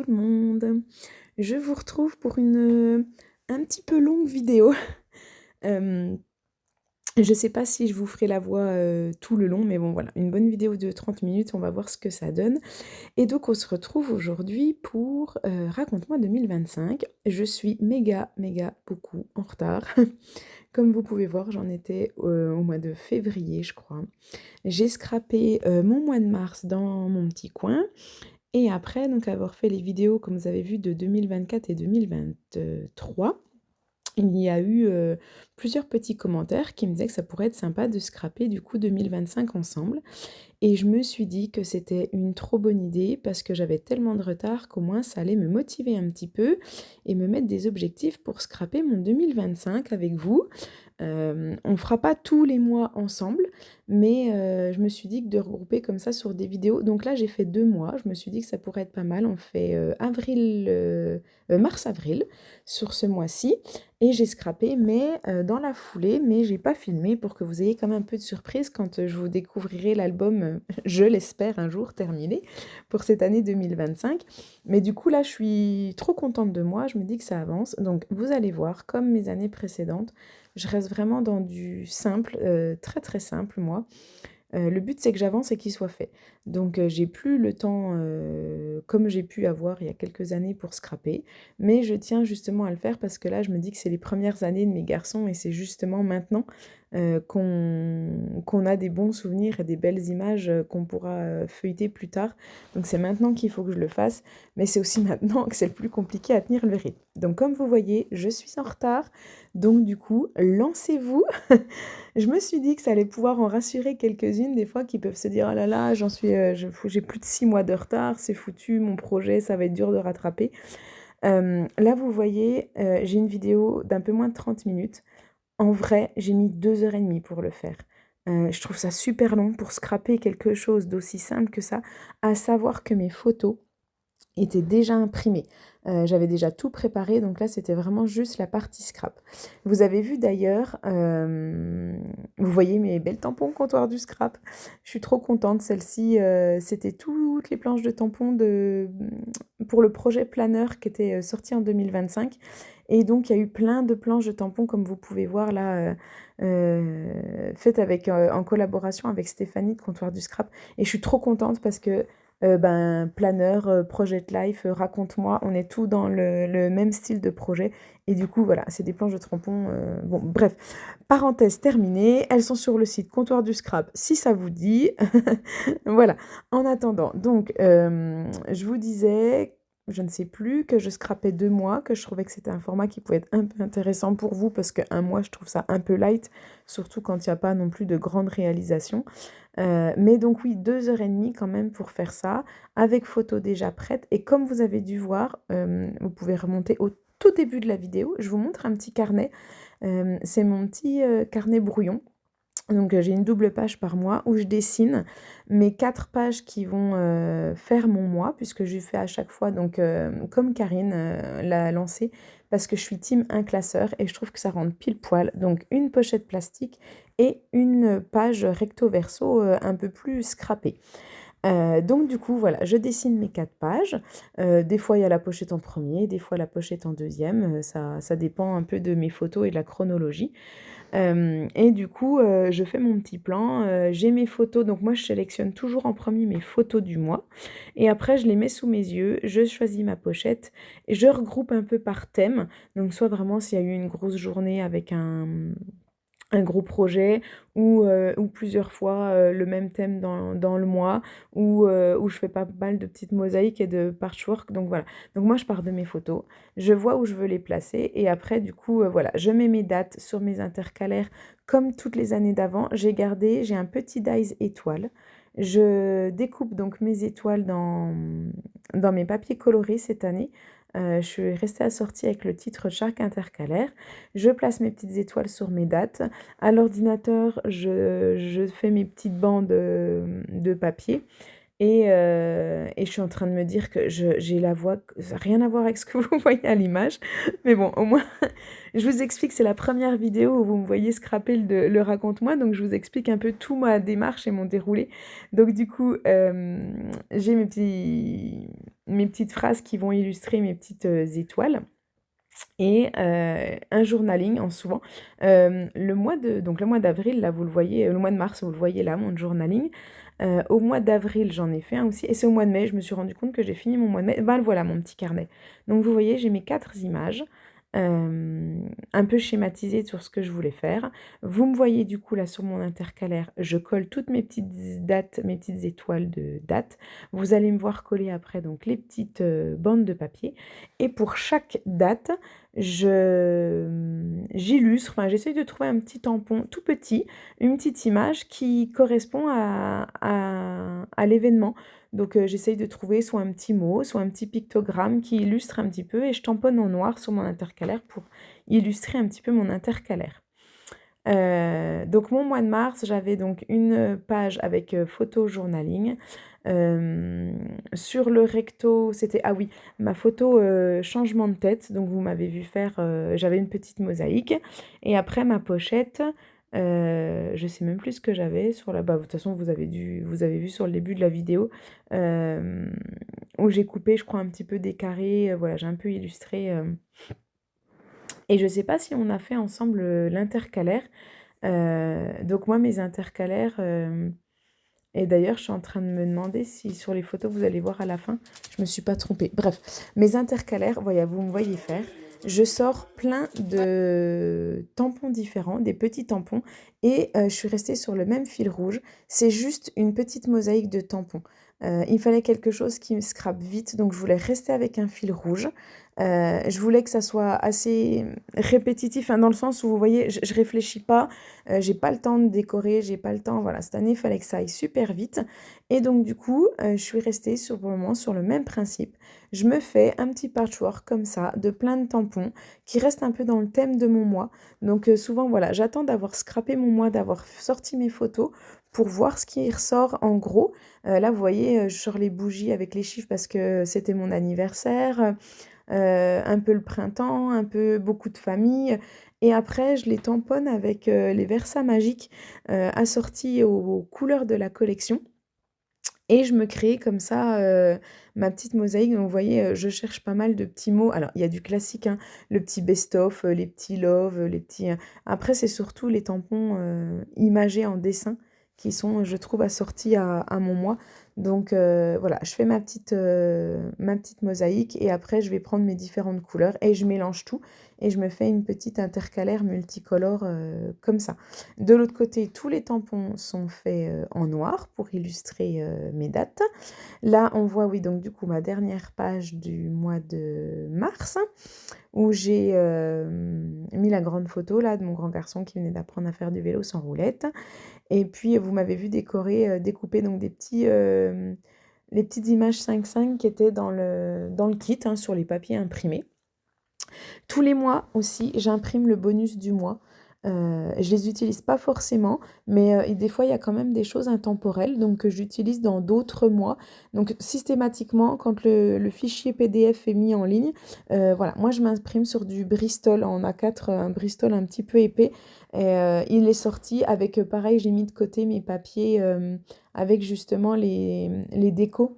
tout le monde. Je vous retrouve pour une un petit peu longue vidéo. Hem, je sais pas si je vous ferai la voix, tout le long, mais bon voilà, une bonne vidéo de 30 minutes, on va voir ce que ça donne. Et donc on se retrouve aujourd'hui pour, Raconte-moi 2025. Je suis méga, méga beaucoup en retard. Comme vous pouvez voir, j'en étais, au mois de février, je crois. J'ai scrappé, mon mois de mars dans mon petit coin. Et après, donc avoir fait les vidéos, comme vous avez vu, de 2024 et 2023, il y a eu plusieurs petits commentaires qui me disaient que ça pourrait être sympa de scraper du coup 2025 ensemble. Et je me suis dit que c'était une trop bonne idée parce que j'avais tellement de retard qu'au moins ça allait me motiver un petit peu et me mettre des objectifs pour scraper mon 2025 avec vous. On fera pas tous les mois ensemble, mais je me suis dit que de regrouper comme ça sur des vidéos, donc là j'ai fait 2 mois, je me suis dit que ça pourrait être pas mal. On fait, mars-avril sur ce mois-ci et j'ai scrappé mais dans la foulée, mais j'ai pas filmé pour que vous ayez quand même un peu de surprise quand, je vous découvrirai l'album, je l'espère un jour terminé pour cette année 2025. Mais du coup là, je suis trop contente de moi, je me dis que ça avance, donc vous allez voir comme mes années précédentes, je reste vraiment dans du simple, très, très simple moi. Le but c'est que j'avance et qu'il soit fait. Donc j'ai plus le temps, comme j'ai pu avoir il y a quelques années pour scraper, mais je tiens justement à le faire parce que là je me dis que c'est les premières années de mes garçons et c'est justement maintenant, qu'on a des bons souvenirs et des belles images, qu'on pourra, feuilleter plus tard. Donc c'est maintenant qu'il faut que je le fasse, mais c'est aussi maintenant que c'est le plus compliqué à tenir le rythme. Donc comme vous voyez, je suis en retard, donc du coup, lancez-vous. Je me suis dit que ça allait pouvoir en rassurer quelques-unes des fois qui peuvent se dire: «Oh là là, j'en suis, j'ai plus de 6 mois de retard, c'est foutu, mon projet, ça va être dur de rattraper». Là, vous voyez, j'ai une vidéo d'un peu moins de 30 minutes. En vrai, j'ai mis 2 heures et demie pour le faire. Je trouve ça super long pour scraper quelque chose d'aussi simple que ça, à savoir que mes photos était déjà imprimé. J'avais déjà tout préparé, donc là, c'était vraiment juste la partie scrap. Vous avez vu d'ailleurs, vous voyez mes belles tampons comptoir du scrap. Je suis trop contente, celle-ci, c'était toutes les planches de tampons pour le projet planeur qui était, sorti en 2025 et donc il y a eu plein de planches de tampons comme vous pouvez voir là, faites avec, en collaboration avec Stéphanie de Comptoir du Scrap et je suis trop contente parce que ben, planeur, project life, raconte-moi, on est tous dans le même style de projet et du coup voilà, c'est des planches de tampons, bon bref, parenthèse terminée, elles sont sur le site Comptoir du Scrap si ça vous dit. Voilà, en attendant, donc je vous disais, je ne sais plus, que je scrapais 2 mois, que je trouvais que c'était un format qui pouvait être un peu intéressant pour vous parce qu'1 mois, je trouve ça un peu light, surtout quand il y a pas non plus de grandes réalisations. Mais donc oui, 2 heures et demie quand même pour faire ça, avec photos déjà prêtes et comme vous avez dû voir, vous pouvez remonter au tout début de la vidéo, je vous montre un petit carnet. C'est mon petit, carnet brouillon. Donc j'ai une double page par mois où je dessine mes 4 pages qui vont, faire mon mois puisque je fais à chaque fois donc, comme Karine, l'a lancé parce que je suis team un classeur et je trouve que ça rentre pile poil. Donc une pochette plastique et une page recto verso, un peu plus scrappée. Donc du coup, voilà, je dessine mes 4 pages. Des fois, il y a la pochette en premier, des fois la pochette en deuxième, ça dépend un peu de mes photos et de la chronologie. Et du coup, je fais mon petit plan, j'ai mes photos, donc moi je sélectionne toujours en premier mes photos du mois et après je les mets sous mes yeux, je choisis ma pochette et je regroupe un peu par thème. Donc soit vraiment s'il y a eu une grosse journée avec un gros projet ou plusieurs fois, le même thème dans le mois ou je fais pas mal de petites mosaïques et de patchwork donc voilà. Donc moi je pars de mes photos, je vois où je veux les placer et après du coup, voilà, je mets mes dates sur mes intercalaires comme toutes les années d'avant. J'ai un petit dies étoile. Je découpe donc mes étoiles dans mes papiers colorés cette année. Je suis restée assortie avec le titre chaque intercalaire. Je place mes petites étoiles sur mes dates. À l'ordinateur, je fais mes petites bandes, de papier Et je suis en train de me dire que j'ai la voix, ça n'a rien à voir avec ce que vous voyez à l'image. Mais bon, au moins, je vous explique, c'est la première vidéo où vous me voyez scraper le raconte-moi. Donc, je vous explique un peu tout ma démarche et mon déroulé. Donc, du coup, j'ai mes petites phrases qui vont illustrer mes petites étoiles. Et un journaling en souvent. Donc le mois d'avril, là, vous le voyez, le mois de mars, vous le voyez là, mon journaling. Au mois d'avril, j'en ai fait un aussi. Et c'est au mois de mai, je me suis rendu compte que j'ai fini mon mois de mai. Ben voilà, mon petit carnet. Donc vous voyez, j'ai mes 4 images. Un peu schématisées sur ce que je voulais faire. Vous me voyez du coup là sur mon intercalaire, je colle toutes mes petites dates, mes petites étoiles de date. Vous allez me voir coller après donc les petites bandes de papier. Et pour chaque date, j'illustre, enfin j'essaye de trouver un petit tampon tout petit, une petite image qui correspond à l'événement. Donc j'essaye de trouver soit un petit mot, soit un petit pictogramme qui illustre un petit peu et je tamponne en noir sur mon intercalaire pour illustrer un petit peu mon intercalaire. Donc mon mois de mars, j'avais donc une page avec photo journaling. Sur le recto, c'était, ah oui, ma photo changement de tête. Donc vous m'avez vu faire, j'avais une petite mosaïque. Et après ma pochette, je sais même plus ce que j'avais sur la... Bah, de toute façon, vous avez vu sur le début de la vidéo où j'ai coupé, je crois, un petit peu des carrés. Voilà, j'ai un peu illustré. Et je sais pas si on a fait ensemble l'intercalaire. Donc moi, mes intercalaires... Et d'ailleurs, je suis en train de me demander si sur les photos, vous allez voir à la fin, je me suis pas trompée. Bref, mes intercalaires, voilà, vous me voyez faire. Je sors plein de tampons différents, des petits tampons, et je suis restée sur le même fil rouge. C'est juste une petite mosaïque de tampons. Il fallait quelque chose qui me scrape vite, donc je voulais rester avec un fil rouge. Je voulais que ça soit assez répétitif, hein, dans le sens où vous voyez, je réfléchis pas, j'ai pas le temps de décorer, j'ai pas le temps. Voilà, cette année, il fallait que ça aille super vite. Et donc, du coup, je suis restée pour le moment sur le même principe. Je me fais un petit patchwork comme ça, de plein de tampons, qui restent un peu dans le thème de mon mois. Donc, souvent, voilà, j'attends d'avoir scrappé mon mois, d'avoir sorti mes photos pour voir ce qui ressort en gros. Là, vous voyez, je sors les bougies avec les chiffres parce que c'était mon anniversaire. Un peu le printemps, un peu beaucoup de famille. Et après, je les tamponne avec les Versa magiques assortis aux couleurs de la collection. Et je me crée comme ça ma petite mosaïque. Donc, vous voyez, je cherche pas mal de petits mots. Alors, il y a du classique, hein, le petit best-of, les petits love, les petits... Après, c'est surtout les tampons imagés en dessin qui sont, je trouve, assortis à mon moi. Donc, voilà, je fais ma petite mosaïque et après, je vais prendre mes différentes couleurs et je mélange tout et je me fais une petite intercalaire multicolore comme ça. De l'autre côté, tous les tampons sont faits en noir pour illustrer mes dates. Là, on voit, oui, donc du coup, ma dernière page du mois de mars, où j'ai mis la grande photo là de mon grand garçon qui venait d'apprendre à faire du vélo sans roulette. Et puis, vous m'avez vu décorer, découper donc les petites images 5x5 qui étaient dans le kit, hein, sur les papiers imprimés. Tous les mois aussi, j'imprime le bonus du mois. Je les utilise pas forcément, mais des fois, il y a quand même des choses intemporelles donc que j'utilise dans d'autres mois. Donc systématiquement, quand le fichier PDF est mis en ligne, voilà, moi je m'imprime sur du Bristol en A4, un Bristol un petit peu épais. Et il est sorti avec, pareil, j'ai mis de côté mes papiers avec justement les décos.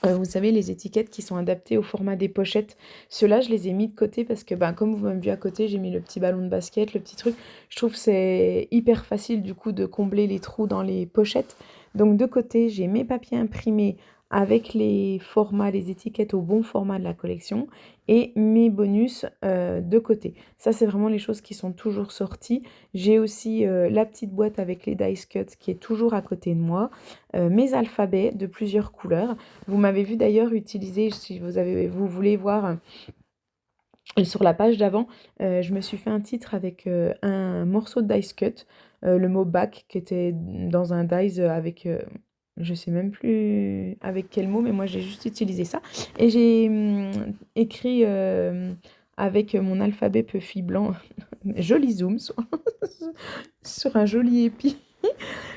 Vous savez, les étiquettes qui sont adaptées au format des pochettes. Ceux-là, je les ai mis de côté parce que, ben, comme vous m'avez vu à côté, j'ai mis le petit ballon de basket, le petit truc. Je trouve que c'est hyper facile, du coup, de combler les trous dans les pochettes. Donc, de côté, j'ai mes papiers imprimés avec les formats, les étiquettes au bon format de la collection et mes bonus de côté. Ça, c'est vraiment les choses qui sont toujours sorties. J'ai aussi la petite boîte avec les dice cuts qui est toujours à côté de moi. Mes alphabets de plusieurs couleurs. Vous m'avez vu d'ailleurs utiliser, si vous voulez voir sur la page d'avant, je me suis fait un titre avec un morceau de dice cut, le mot back qui était dans un dice avec... je sais même plus avec quel mot, mais moi j'ai juste utilisé ça. Et j'ai écrit avec mon alphabet Puffy blanc, joli zoom sur un joli épi.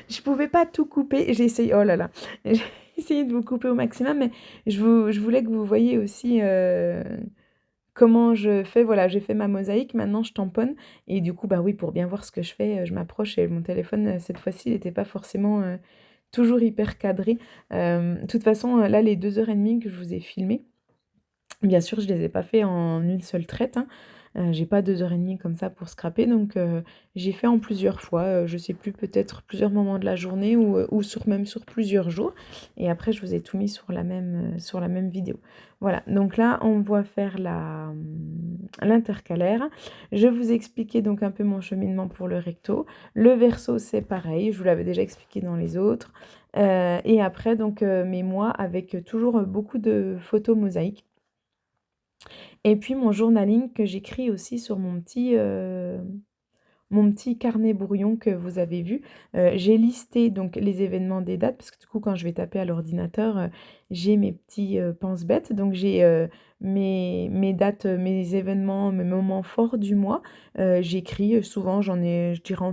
Je pouvais pas tout couper, j'ai essayé, oh là là, j'ai essayer de vous couper au maximum, mais je voulais que vous voyiez aussi comment je fais. Voilà, j'ai fait ma mosaïque, maintenant je tamponne. Et du coup, bah oui, pour bien voir ce que je fais, je m'approche et mon téléphone, cette fois-ci, il n'était pas forcément toujours hyper cadré. De toute façon, là, les 2 heures et demie que je vous ai filmées, bien sûr, je les ai pas fait en une seule traite, hein. J'ai pas 2 heures et demie comme ça pour scraper, donc j'ai fait en plusieurs fois, je sais plus, peut-être plusieurs moments de la journée ou même sur plusieurs jours et après je vous ai tout mis sur la même vidéo. Voilà, donc là, on va faire l'intercalaire. Je vous ai expliqué donc un peu mon cheminement pour le recto. Le verso, c'est pareil, je vous l'avais déjà expliqué dans les autres. Et après donc mes mois avec toujours beaucoup de photos mosaïques. Et puis mon journaling que j'écris aussi sur mon petit carnet brouillon que vous avez vu. J'ai listé donc les événements des dates, parce que du coup quand je vais taper à l'ordinateur, j'ai mes petits pense-bêtes. Donc j'ai mes dates, mes événements, mes moments forts du mois. J'écris souvent, j'en ai, je dirais,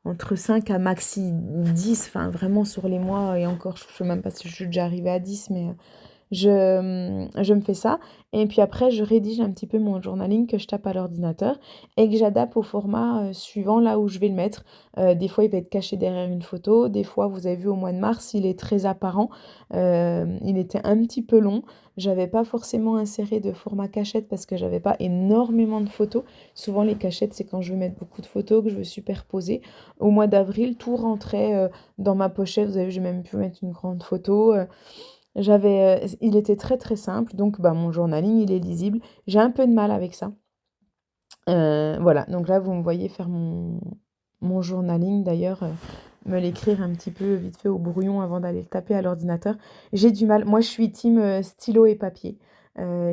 entre 5 à maxi 10, enfin vraiment sur les mois, et encore, je ne sais même pas si je suis déjà arrivée à 10, mais je me fais ça et puis après je rédige un petit peu mon journaling que je tape à l'ordinateur et que j'adapte au format, suivant là où je vais le mettre. Des fois il va être caché derrière une photo, des fois vous avez vu au mois de mars, il est très apparent, il était un petit peu long. J'avais pas forcément inséré de format cachette parce que j'avais pas énormément de photos. Souvent les cachettes, c'est quand je veux mettre beaucoup de photos, que je veux superposer. Au mois d'avril, tout rentrait, dans ma pochette. Vous avez vu, j'ai même pu mettre une grande photo, il était très très simple, donc bah, mon journaling il est lisible. J'ai un peu de mal avec ça. Voilà, donc là vous me voyez faire mon journaling d'ailleurs, me l'écrire un petit peu vite fait au brouillon avant d'aller le taper à l'ordinateur. J'ai du mal, moi je suis team stylo et papier.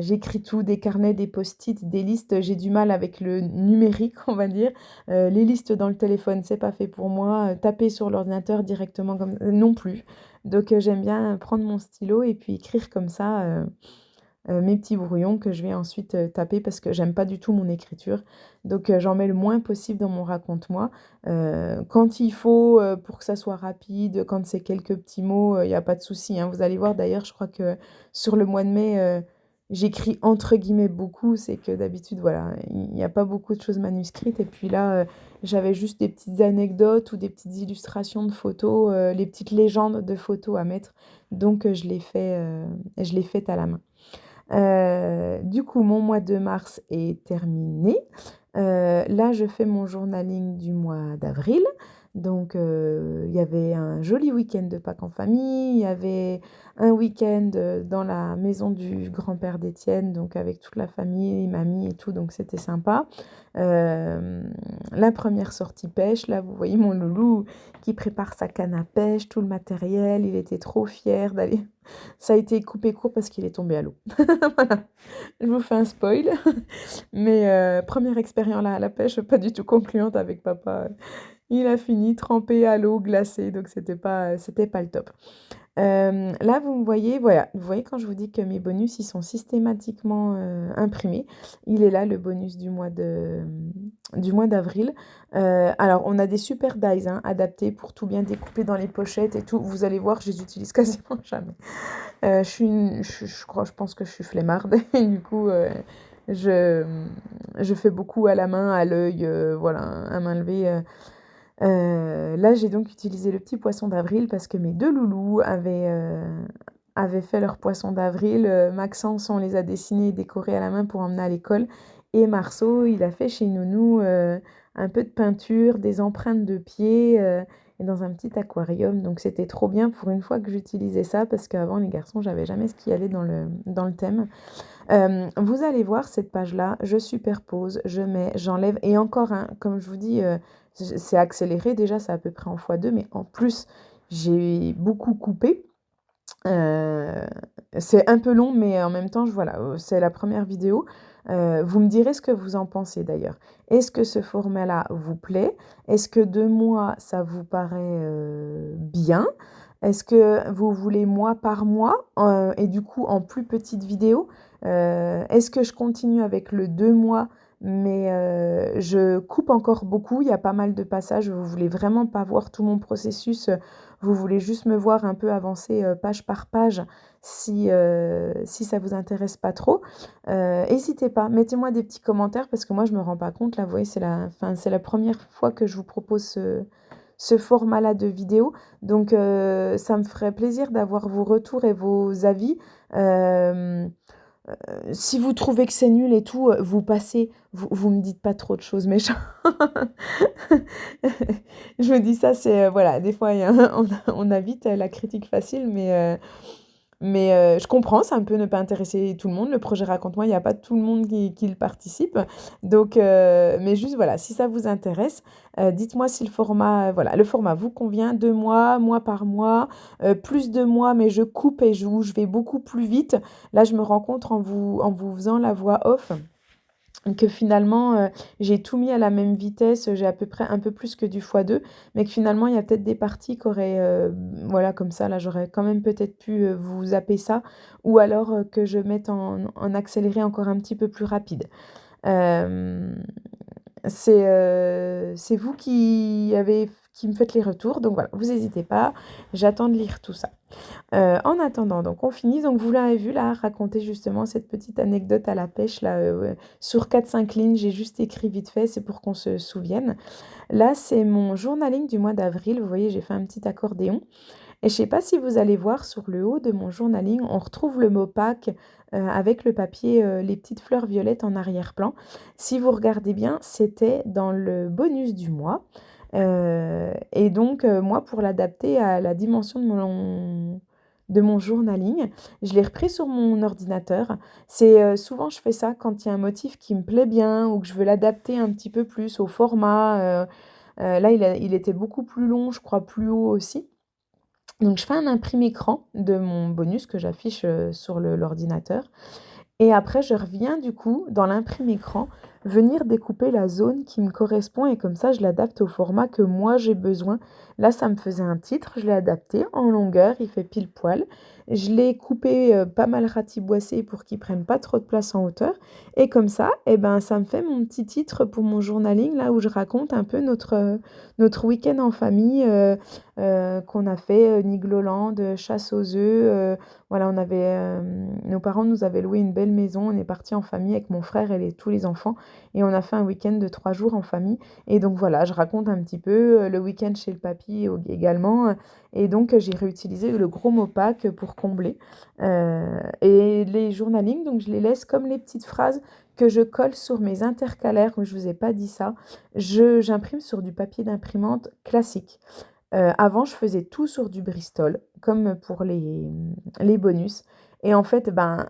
J'écris tout, des carnets, des post-it, des listes. J'ai du mal avec le numérique, on va dire. Les listes dans le téléphone, c'est pas fait pour moi. Taper sur l'ordinateur directement comme non plus. Donc j'aime bien prendre mon stylo et puis écrire comme ça mes petits brouillons que je vais ensuite taper parce que j'aime pas du tout mon écriture. Donc j'en mets le moins possible dans mon raconte-moi. Quand il faut, pour que ça soit rapide, quand c'est quelques petits mots, il n'y a pas de souci, hein. Vous allez voir d'ailleurs, je crois que sur le mois de mai, j'écris entre guillemets beaucoup. C'est que d'habitude, voilà, il n'y a pas beaucoup de choses manuscrites. Et puis là, j'avais juste des petites anecdotes ou des petites illustrations de photos, les petites légendes de photos à mettre. Donc je l'ai fait à la main. Du coup, mon mois de mars est terminé. Là, je fais mon journaling du mois d'avril. Donc, il y avait un joli week-end de Pâques en famille. Il y avait un week-end dans la maison du grand-père d'Étienne, donc avec toute la famille, mamie et tout. Donc, c'était sympa. Euh, la première sortie pêche, là, vous voyez mon loulou qui prépare sa canne à pêche, tout le matériel. Il était trop fier d'aller. Ça a été coupé court parce qu'il est tombé à l'eau. Voilà, je vous fais un spoil. Mais première expérience là, à la pêche, pas du tout concluante avec papa. Il a fini trempé à l'eau glacée, donc c'était pas le top. Là, vous me voyez, voilà, vous voyez quand je vous dis que mes bonus, ils sont systématiquement imprimés. Il est là, le bonus du mois d'avril. Alors, on a des super dies hein, adaptés pour tout bien découper dans les pochettes et tout. Vous allez voir, je les utilise quasiment jamais. Je pense que je suis flemmarde et du coup, je, je fais beaucoup à la main, à l'œil, voilà, à main levée. Là, j'ai donc utilisé le petit poisson d'avril parce que mes 2 loulous avaient fait leur poisson d'avril. Maxence, on les a dessinés et décorés à la main pour emmener à l'école. Et Marceau, il a fait chez Nounou un peu de peinture, des empreintes de pieds et dans un petit aquarium. Donc c'était trop bien pour une fois que j'utilisais ça parce qu'avant, les garçons, j'avais jamais ce qui allait dans le thème. Vous allez voir cette page-là, je superpose, je mets, j'enlève et encore un, comme je vous dis, c'est accéléré déjà, c'est à peu près en x2, mais en plus, j'ai beaucoup coupé. C'est un peu long, mais en même temps, voilà, c'est la première vidéo. Vous me direz ce que vous en pensez d'ailleurs. Est-ce que ce format-là vous plaît? Est-ce que 2 mois, ça vous paraît bien? Est-ce que vous voulez mois par mois et du coup en plus petite vidéo? Est-ce que je continue avec le 2 mois mais je coupe encore beaucoup. Il y a pas mal de passages, vous voulez vraiment pas voir tout mon processus, vous voulez juste me voir un peu avancer, page par page si ça vous intéresse pas trop. Hésitez pas, mettez-moi des petits commentaires parce que moi je me rends pas compte. Là, vous voyez, c'est la première fois que je vous propose ce format-là de vidéo. Donc, ça me ferait plaisir d'avoir vos retours et vos avis. Euh, Si vous trouvez que c'est nul et tout, vous passez, vous me dites pas trop de choses méchantes. Je me dis ça, c'est, voilà, des fois, on a vite la critique facile, mais je comprends, ça peut ne pas intéresser tout le monde. Le projet Raconte-moi, il y a pas tout le monde qui le participe. Donc, mais juste voilà, si ça vous intéresse, dites-moi si le format, voilà, le format vous convient. 2 mois, mois par mois, plus de mois, mais je coupe et je vais beaucoup plus vite. Là, je me rends compte en vous faisant la voix off que finalement, j'ai tout mis à la même vitesse, j'ai à peu près un peu plus que du x2, mais que finalement, il y a peut-être des parties qui auraient, voilà, comme ça, là, j'aurais quand même peut-être pu, vous zapper ça ou alors, que je mette en accéléré encore un petit peu plus rapide. Hem c'est vous qui me faites les retours, donc voilà, vous hésitez pas, j'attends de lire tout ça. En attendant, donc on finit. Donc vous l'avez vu là, raconter justement cette petite anecdote à la pêche là, ouais, sur 4-5 lignes, j'ai juste écrit vite fait, c'est pour qu'on se souvienne. Là, c'est mon journaling du mois d'avril. Vous voyez, j'ai fait un petit accordéon. Et je sais pas si vous allez voir sur le haut de mon journaling, on retrouve le mot Pâques avec le papier, les petites fleurs violettes en arrière-plan. Si vous regardez bien, c'était dans le bonus du mois. Et donc, moi, pour l'adapter à la dimension de mon journaling, je l'ai repris sur mon ordinateur. C'est souvent, je fais ça quand il y a un motif qui me plaît bien ou que je veux l'adapter un petit peu plus au format. Là, il était beaucoup plus long, je crois plus haut aussi. Donc je fais un imprimé écran de mon bonus que j'affiche, sur l'ordinateur et après je reviens du coup dans l'imprime écran, venir découper la zone qui me correspond et comme ça je l'adapte au format que moi j'ai besoin. Là, ça me faisait un titre, je l'ai adapté en longueur, il fait pile poil. Je l'ai coupé, pas mal ratiboissé pour qu'il prenne pas trop de place en hauteur et comme ça et ben, ça me fait mon petit titre pour mon journaling là où je raconte un peu notre week-end en famille, qu'on a fait, Nigloland, chasse aux œufs, voilà, nos parents nous avaient loué une belle maison, on est parti en famille avec mon frère et tous les enfants et on a fait un week-end de 3 jours en famille et donc voilà, je raconte un petit peu, le week-end chez le papy également, et donc j'ai réutilisé le gros mot Pâques pour combler, et les journalings, donc je les laisse comme les petites phrases que je colle sur mes intercalaires, je vous ai pas dit ça, j'imprime sur du papier d'imprimante classique. Avant, je faisais tout sur du Bristol, comme pour les bonus. Et en fait, ben,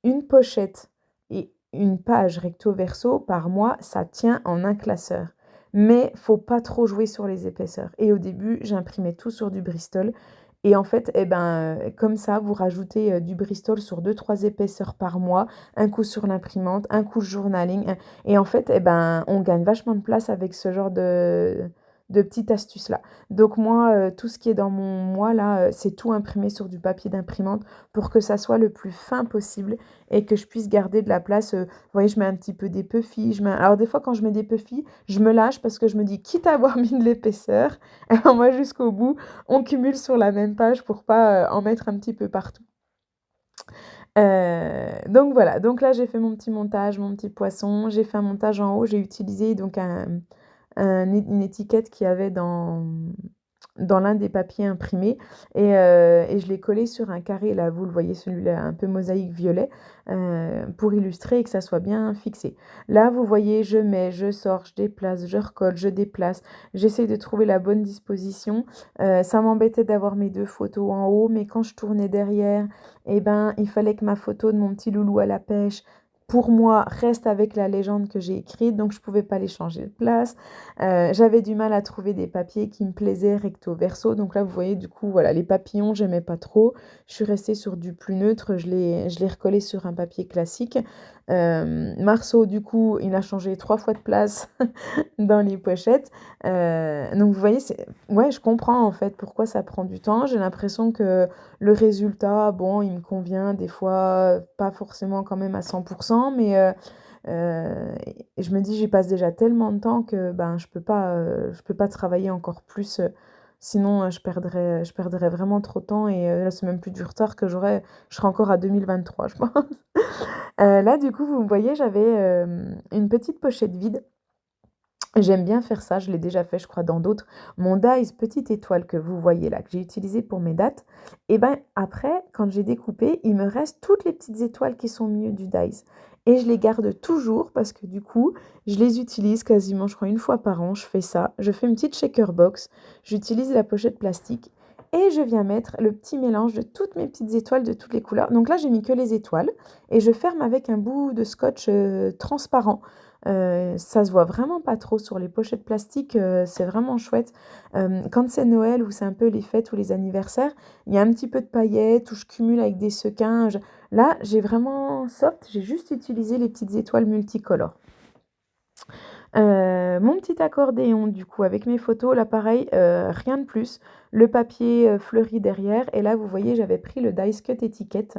une pochette et une page recto verso par mois, ça tient en un classeur. Mais faut pas trop jouer sur les épaisseurs. Et au début, j'imprimais tout sur du Bristol. Et en fait, eh ben, comme ça, vous rajoutez du Bristol sur 2-3 épaisseurs par mois, un coup sur l'imprimante, un coup journaling. Et en fait, eh ben, on gagne vachement de place avec ce genre de petites astuces-là. Donc moi, tout ce qui est dans mon moi là, c'est tout imprimé sur du papier d'imprimante pour que ça soit le plus fin possible et que je puisse garder de la place. Vous voyez, je mets un petit peu des puffy. Alors des fois, quand je mets des puffy, je me lâche parce que je me dis, quitte à avoir mis de l'épaisseur, alors moi jusqu'au bout, on cumule sur la même page pour pas en mettre un petit peu partout. Donc voilà, donc là j'ai fait mon petit montage, mon petit poisson, j'ai fait un montage en haut, j'ai utilisé donc une étiquette qu'il y avait dans l'un des papiers imprimés et je l'ai collé sur un carré, là vous le voyez celui-là un peu mosaïque violet, pour illustrer et que ça soit bien fixé. Là vous voyez je mets, je sors, je déplace, je recolle, je déplace, j'essaie de trouver la bonne disposition. Ça m'embêtait d'avoir mes 2 photos en haut, mais quand je tournais derrière, eh ben, il fallait que ma photo de mon petit loulou à la pêche, pour moi, reste avec la légende que j'ai écrite, donc je pouvais pas les changer de place. J'avais du mal à trouver des papiers qui me plaisaient recto verso, donc là vous voyez du coup voilà, les papillons j'aimais pas trop. Je suis restée sur du plus neutre, je l'ai recollé sur un papier classique. Marceau du coup il a changé 3 fois de place dans les pochettes. Donc vous voyez, ouais, je comprends en fait pourquoi ça prend du temps. J'ai l'impression que le résultat, bon, il me convient des fois, pas forcément quand même à 100%, Et je me dis: «J'y passe déjà tellement de temps que, ben, je peux pas travailler encore plus, sinon, je perdrais vraiment trop de temps et là, c'est même plus du retard que j'aurais, je serais encore à 2023, je pense». Là, du coup, vous me voyez, j'avais, une petite pochette vide. J'aime bien faire ça, je l'ai déjà fait, je crois, dans d'autres. Mon dies petite étoile que vous voyez là, que j'ai utilisé pour mes dates, et ben après, quand j'ai découpé, il me reste toutes les petites étoiles qui sont au milieu du dies. Et je les garde toujours parce que du coup, je les utilise quasiment, je crois, une fois par an. Je fais ça. Je fais une petite shaker box. J'utilise la pochette plastique et je viens mettre le petit mélange de toutes mes petites étoiles de toutes les couleurs. Donc là, j'ai mis que les étoiles et je ferme avec un bout de scotch transparent. Ça se voit vraiment pas trop sur les pochettes plastiques, c'est vraiment chouette. Quand c'est Noël ou c'est un peu les fêtes ou les anniversaires, il y a un petit peu de paillettes ou je cumule avec des sequins. Là, j'ai vraiment soft, j'ai juste utilisé les petites étoiles multicolores. Mon petit accordéon du coup avec mes photos, là pareil, rien de plus. Le papier, fleuri derrière et là vous voyez j'avais pris le dies cut étiquette,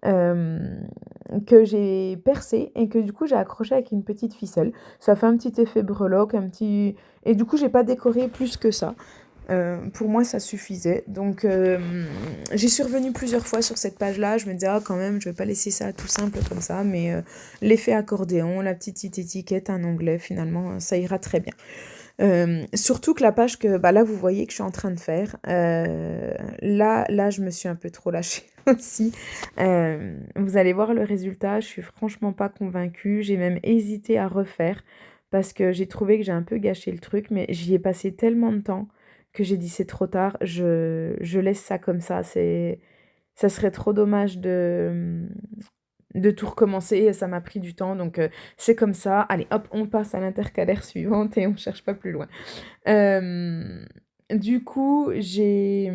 hem, que j'ai percé et que du coup j'ai accroché avec une petite ficelle. Ça fait un petit effet breloque, un petit et du coup j'ai pas décoré plus que ça. Pour moi ça suffisait. Donc j'y suis revenue plusieurs fois sur cette page-là. Je me disais: «Ah quand même, je vais pas laisser ça tout simple comme ça», mais l'effet accordéon, la petite étiquette, un onglet, finalement, ça ira très bien. Surtout que la page que bah, là vous voyez que je suis en train de faire, là je me suis un peu trop lâchée aussi. Vous allez voir le résultat, je suis franchement pas convaincue. J'ai même hésité à refaire parce que j'ai trouvé que j'ai un peu gâché le truc, mais j'y ai passé tellement de temps que j'ai dit: «C'est trop tard, je laisse ça comme ça». Ça serait trop dommage de tout recommencer et ça m'a pris du temps donc c'est comme ça. Allez hop, on passe à l'intercalaire suivante et on cherche pas plus loin. Hem, du coup, j'ai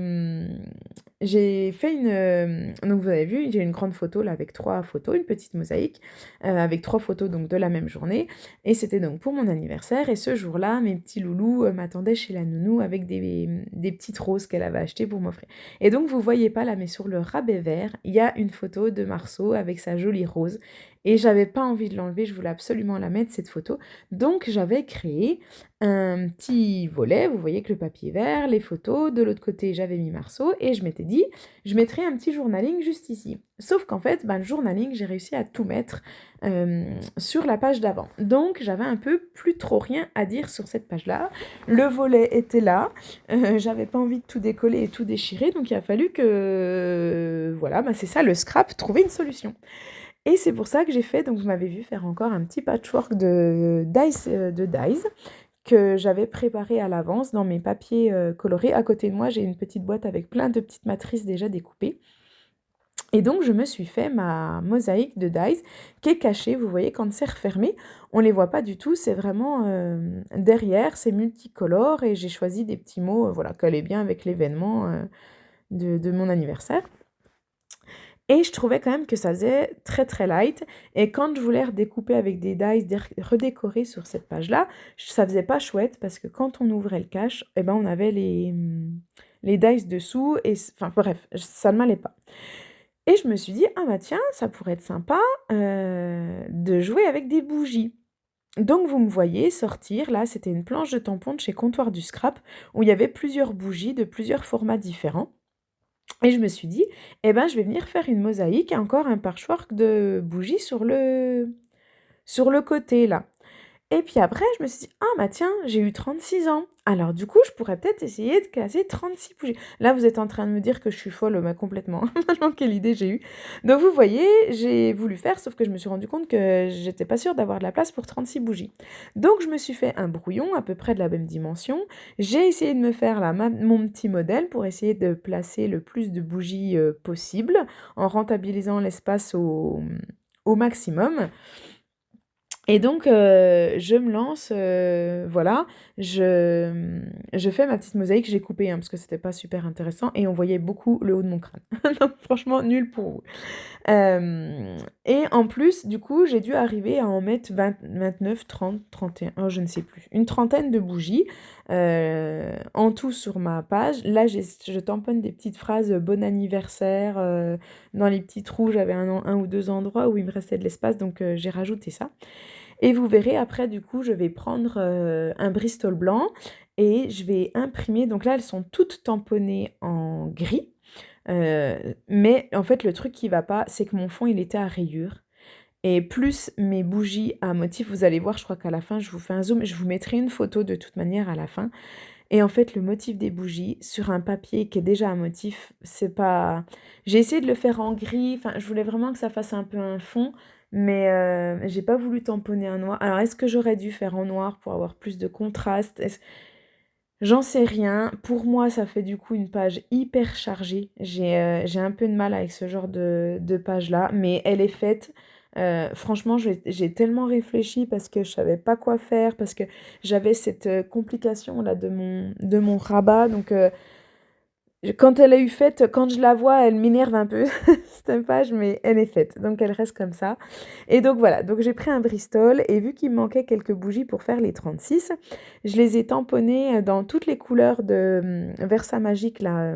fait donc vous avez vu, j'ai une grande photo là avec 3 photos, une petite mosaïque, avec 3 photos donc de la même journée et c'était donc pour mon anniversaire et ce jour-là, mes petits loulous, m'attendaient chez la nounou avec des petites roses qu'elle avait achetées pour m'offrir et donc vous voyez pas là, mais sur le rabais vert, il y a une photo de Marceau avec sa jolie rose et j'avais pas envie de l'enlever, je voulais absolument la mettre cette photo. Donc j'avais créé un petit volet, vous voyez que le papier vert, les photos, de l'autre côté j'avais mis Marceau et je m'étais dit, je mettrais un petit journaling juste ici. Sauf qu'en fait, le journaling, j'ai réussi à tout mettre sur la page d'avant. Donc j'avais un peu plus trop rien à dire sur cette page-là. Le volet était là, j'avais pas envie de tout décoller et tout déchirer, donc il a fallu que, voilà, c'est ça le scrap, trouver une solution. Et c'est pour ça que j'ai fait, donc vous m'avez vu faire encore un petit patchwork de dies que j'avais préparé à l'avance dans mes papiers colorés. À côté de moi, j'ai une petite boîte avec plein de petites matrices déjà découpées. Et donc, je me suis fait ma mosaïque de dies qui est cachée. Vous voyez, quand c'est refermé, on ne les voit pas du tout. C'est vraiment derrière, c'est multicolore et j'ai choisi des petits mots voilà, qui allaient bien avec l'événement de mon anniversaire. Et je trouvais quand même que ça faisait très très light. Et quand je voulais redécouper avec des dies, redécorer sur cette page-là, ça faisait pas chouette parce que quand on ouvrait le cache, eh ben on avait les dies dessous. Et enfin bref, ça ne m'allait pas. Et je me suis dit, ah bah tiens, ça pourrait être sympa de jouer avec des bougies. Donc vous me voyez sortir, là c'était une planche de tampon de chez Comptoir du Scrap où il y avait plusieurs bougies de plusieurs formats différents. Et je me suis dit: «Eh ben, je vais venir faire une mosaïque et encore un patchwork de bougies sur le côté là». Et puis après, je me suis dit: «Ah bah tiens, j'ai eu 36 ans. Alors du coup, je pourrais peut-être essayer de casser 36 bougies». Là, vous êtes en train de me dire que je suis folle, complètement. Franchement, quelle idée j'ai eue. Donc vous voyez, j'ai voulu faire, sauf que je me suis rendu compte que j'étais pas sûre d'avoir de la place pour 36 bougies. Donc je me suis fait un brouillon à peu près de la même dimension. J'ai essayé de me faire là mon petit modèle pour essayer de placer le plus de bougies possible en rentabilisant l'espace au maximum. Et donc, je me lance, voilà, je fais ma petite mosaïque. J'ai coupé, hein, parce que c'était pas super intéressant et on voyait beaucoup le haut de mon crâne. Donc franchement, nul pour vous. Et en plus, du coup, j'ai dû arriver à en mettre 29, 30, 31, oh, je ne sais plus, une trentaine de bougies en tout sur ma page. Là, je tamponne des petites phrases bon anniversaire dans les petits trous. J'avais un ou deux endroits où il me restait de l'espace, donc j'ai rajouté ça. Et vous verrez, après, du coup, je vais prendre un Bristol blanc et je vais imprimer. Donc là, elles sont toutes tamponnées en gris. Mais en fait, le truc qui va pas, c'est que mon fond, il était à rayures. Et plus mes bougies à motif, vous allez voir, je crois qu'à la fin, je vous fais un zoom. Je vous mettrai une photo de toute manière à la fin. Et en fait, le motif des bougies sur un papier qui est déjà un motif, c'est pas... J'ai essayé de le faire en gris. Enfin, je voulais vraiment que ça fasse un peu un fond. Mais j'ai pas voulu tamponner un noir. Alors, est-ce que j'aurais dû faire en noir pour avoir plus de contraste? J'en sais rien. Pour moi, ça fait du coup une page hyper chargée. J'ai un peu de mal avec ce genre de page-là, mais elle est faite. Franchement, j'ai tellement réfléchi parce que je savais pas quoi faire, parce que j'avais cette complication là de mon rabat. Donc, quand elle est eu faite, quand je la vois, elle m'énerve un peu, cette page, mais elle est faite. Donc, elle reste comme ça. Et donc, voilà. Donc, j'ai pris un Bristol et vu qu'il me manquait quelques bougies pour faire les 36, je les ai tamponnées dans toutes les couleurs de Versa Magique, là,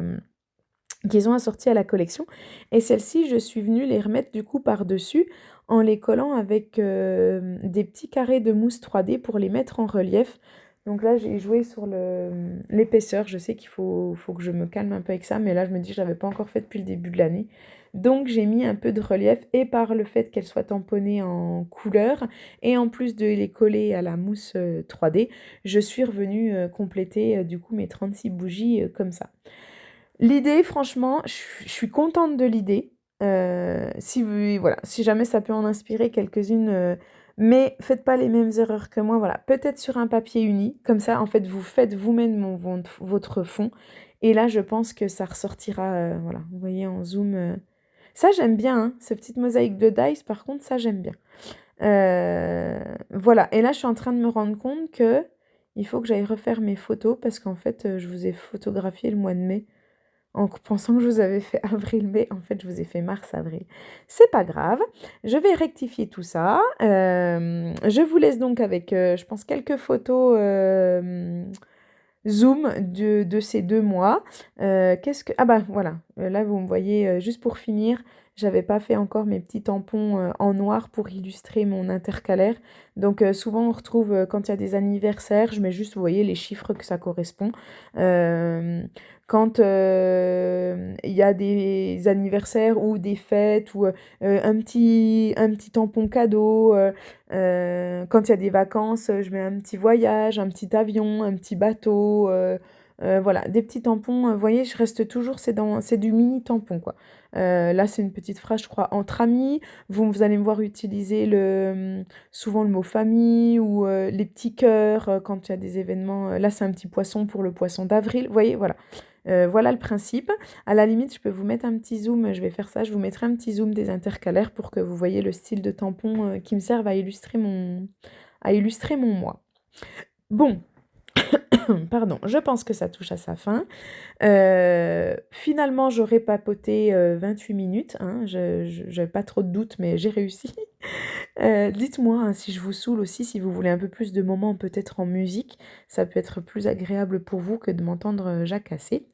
qu'ils ont assorties à la collection. Et celles-ci, je suis venue les remettre du coup par-dessus en les collant avec des petits carrés de mousse 3D pour les mettre en relief. Donc là, j'ai joué sur l'épaisseur. Je sais qu'il faut que je me calme un peu avec ça, mais là, je me dis que je l'avais pas encore fait depuis le début de l'année. Donc j'ai mis un peu de relief et par le fait qu'elles soient tamponnées en couleur et en plus de les coller à la mousse 3D, je suis revenue compléter du coup mes 36 bougies comme ça. L'idée, franchement, je suis contente de l'idée. Voilà, si jamais ça peut en inspirer quelques-unes, mais faites pas les mêmes erreurs que moi. Voilà, peut-être sur un papier uni, comme ça, en fait, vous faites vous-même votre fond. Et là, je pense que ça ressortira. Voilà, vous voyez en zoom. Ça, j'aime bien, hein, ces petites mosaïques de dice, par contre, ça, j'aime bien. Voilà, et là, je suis en train de me rendre compte que il faut que j'aille refaire mes photos parce qu'en fait, je vous ai photographié le mois de mai en pensant que je vous avais fait avril-mai, en fait, je vous ai fait mars-avril. C'est pas grave, je vais rectifier tout ça. Je vous laisse donc avec, je pense, quelques photos Zoom de ces 2 mois. Qu'est-ce que... Ah bah voilà, là vous me voyez, juste pour finir, j'avais pas fait encore mes petits tampons en noir pour illustrer mon intercalaire. Donc souvent on retrouve, quand il y a des anniversaires, je mets juste, vous voyez, les chiffres que ça correspond. Quand il y a des anniversaires ou des fêtes ou un petit tampon cadeau. Quand il y a des vacances, je mets un petit voyage, un petit avion, un petit bateau, voilà, des petits tampons. Vous voyez, je reste toujours, c'est du mini tampon, quoi. Là, c'est une petite phrase, je crois, entre amis. Vous allez me voir utiliser souvent le mot famille ou les petits cœurs quand il y a des événements. Là, c'est un petit poisson pour le poisson d'avril. Vous voyez, voilà. Voilà le principe. À la limite, je peux vous mettre un petit zoom, je vais faire ça, je vous mettrai un petit zoom des intercalaires pour que vous voyez le style de tampon qui me servent à illustrer mon moi. Bon, pardon, je pense que ça touche à sa fin. Finalement, j'aurais papoté 28 minutes, hein, j'avais pas trop de doutes, mais j'ai réussi. Dites-moi hein, si je vous saoule aussi, si vous voulez un peu plus de moments peut-être en musique, ça peut être plus agréable pour vous que de m'entendre jacasser.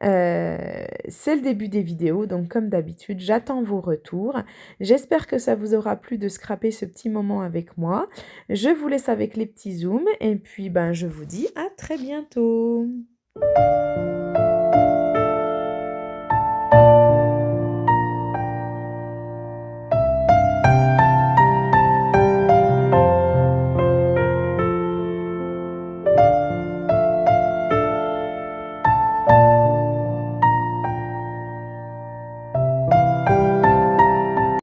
C'est le début des vidéos, donc comme d'habitude, j'attends vos retours. J'espère que ça vous aura plu de scraper ce petit moment avec moi. Je vous laisse avec les petits zooms et puis ben, je vous dis à très bientôt.